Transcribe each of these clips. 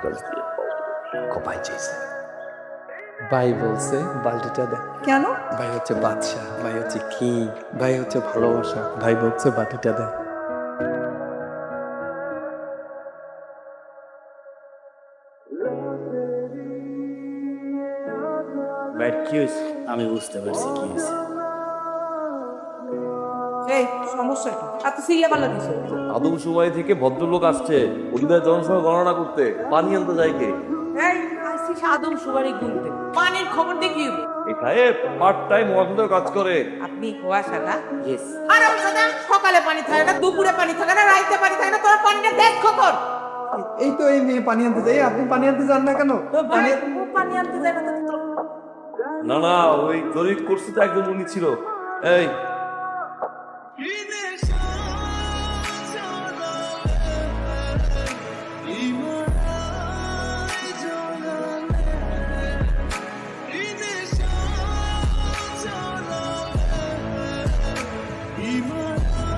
কাজ দিয়ে কোপাই চাইছে। ভাই বলছে বালতিটা দেন। কেন? ভাই হচ্ছে বাদশা, ভাই হচ্ছে কিং, ভাই হচ্ছে ভালোবাসা, ভাই বলছে বাটিটা দেন। ব্যাট কি হয়েছে? আমি বুঝতে পারছি কি হয়েছে। এই সমস্যা কি? এত সিরিয়া পাল্লা দিছো? আদমশুমারি থেকে ভদ্রলোক আসছে পরিবার জনসংখ্যা গণনা করতে। পানি আনতে যায় কে? এই আইসি সাদম সুবারি গুনতে পানির খবর দেখি। এই সাহেব পার্ট টাইম ওয়ার্কের কাজ করে। আপনি কুয়াশা না? ইয়েস। আরে দাদা, সকালে পানি থাকে না, দুপুরে পানি থাকে না, রাইতে পানি থাকে না, তোর পানিটা দেখ খবর। এই তো এই মেয়ে পানি আনতে যাই, আপনি পানি আনতে যান না কেন? পানি আনতে যায় না তো না না, ওই গরিব করছে তো একজন উনি ছিল। এই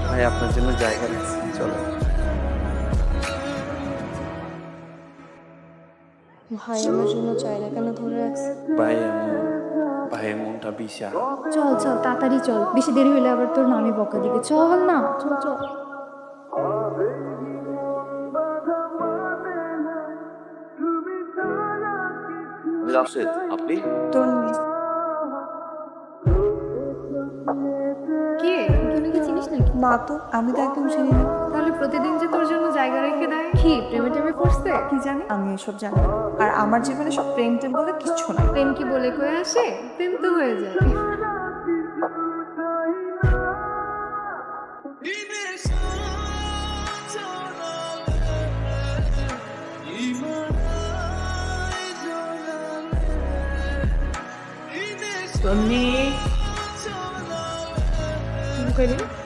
ভাই আপনার জন্য জায়গা নিচ্ছি, চলো। ভাই আমার জন্য জায়গা কেন ধরে রাখছে? ভাইয়ের মনটা বিশাল। চল চল তাড়াতাড়ি চল, বেশি দেরি হলে আবার তোর মামি বকা দিবে। চল না, চল চল। রাশেদ, আপনি? তোর কে তুই কি চিনিস নাকি? না তো, আমি তো একদম চিনি না। তাহলে প্রতিদিন যে তোর জন্য জায়গা রেখে দেয়, কি প্রেমে টেমে পড়ছে? কি জানি, আমি এসব জানি না। আর আমার জীবনে সব প্রেম টেম বলে কিচ্ছু না। প্রেম কি বলে কয়ে আসে? প্রেম তো হয়ে যায়।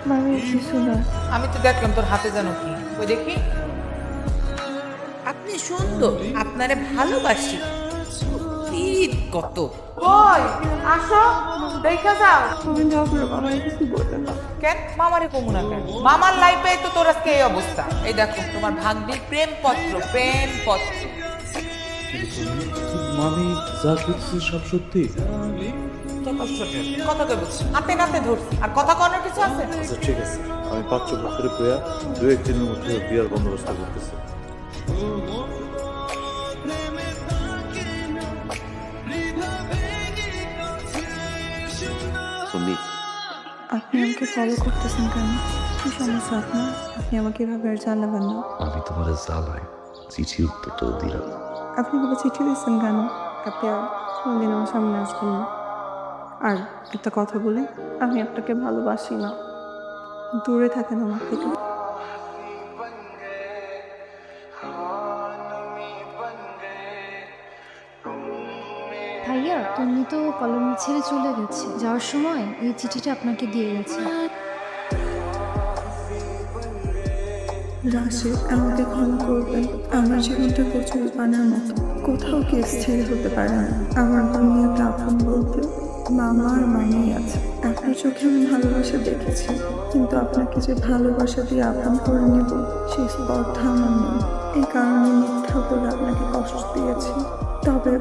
মামি কিছু না। আমি তো দেখলাম তোর হাতে জানো কি, ওই দেখি। আপনি সুন্দর, আপনারে ভালোবাসি। ঈদ কত ওই আসো, দেখা যাও। তুমি যাও করে বাবা কিছু বলবে না। কেন মামারে কমু না কেন? মামার লাইফে তো তোর আজকে এই অবস্থা। এই দেখো তোমার ভাগ্নির প্রেমপত্র। মামি যা করছে সব সত্যি? কথা কে বলছি? হাতে নাতে ধরছি, আর কথা করার কিছু আছে? আচ্ছা ঠিক আছে, আমি পাত্র পক্ষের প্রয়া 2-1 দিনের মধ্যে বিয়ার বন্দোবস্ত করতেছি। আপনি আমাকে ফলো করতেছেন কেন? কি সমস্যা আপনার? আপনি আমাকে এভাবে আর জানাবেন না। আমি তোমার জ্বালাই চিঠি উত্তর তো দিলাম। আপনি আমাকে চিঠি দিচ্ছেন কেন? আপনি আর কোনোদিন আমার সামনে আসবেন না। আর একটা কথা বলি, আমি আপনাকে ভালোবাসি না। দূরে থাকেন আমার থেকে। ভাইয়া তুমি তো কলোনি ছেড়ে চলে গেছে, যাওয়ার সময় এই চিঠিটা আপনাকে দিয়ে গেছে। রাশিদ, আমাকে ক্ষমা করবেন। আমার জীবনটা প্রচুর বানার মতো, কোথাও কি স্থির হতে পারে না। আমার দুনিয়াতে আপন বলতে মামা আর মামি আছে। আপনার চোখে আমি ভালোবাসা দেখেছি, কিন্তু আপনাকে যে ভালোবাসা দিয়ে আপন করে নেব সেই স্পর্ধা আমার নেই। এই কারণে মিথ্যা বলে আপনাকে কষ্ট দিয়েছি। তবে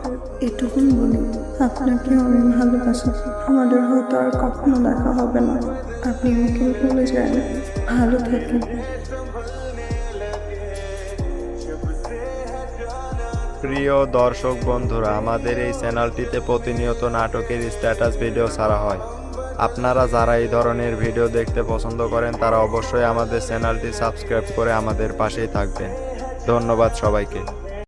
এটুকুন বলি, আপনাকেও আমি ভালোবাসি। আমাদের হয়তো আর কখনো দেখা হবে না। আপনি আমাকে ভুলে যান। ভালো থাকেন। প্রিয় দর্শক বন্ধুরা, আমাদের এই চ্যানেলটিতে প্রতিনিয়ত নাটকের স্ট্যাটাস ভিডিও ছাড়া হয়। আপনারা যারা এই ধরনের ভিডিও দেখতে পছন্দ করেন তারা অবশ্যই আমাদের চ্যানেলটি সাবস্ক্রাইব করে আমাদের পাশেই থাকবেন। ধন্যবাদ সবাইকে।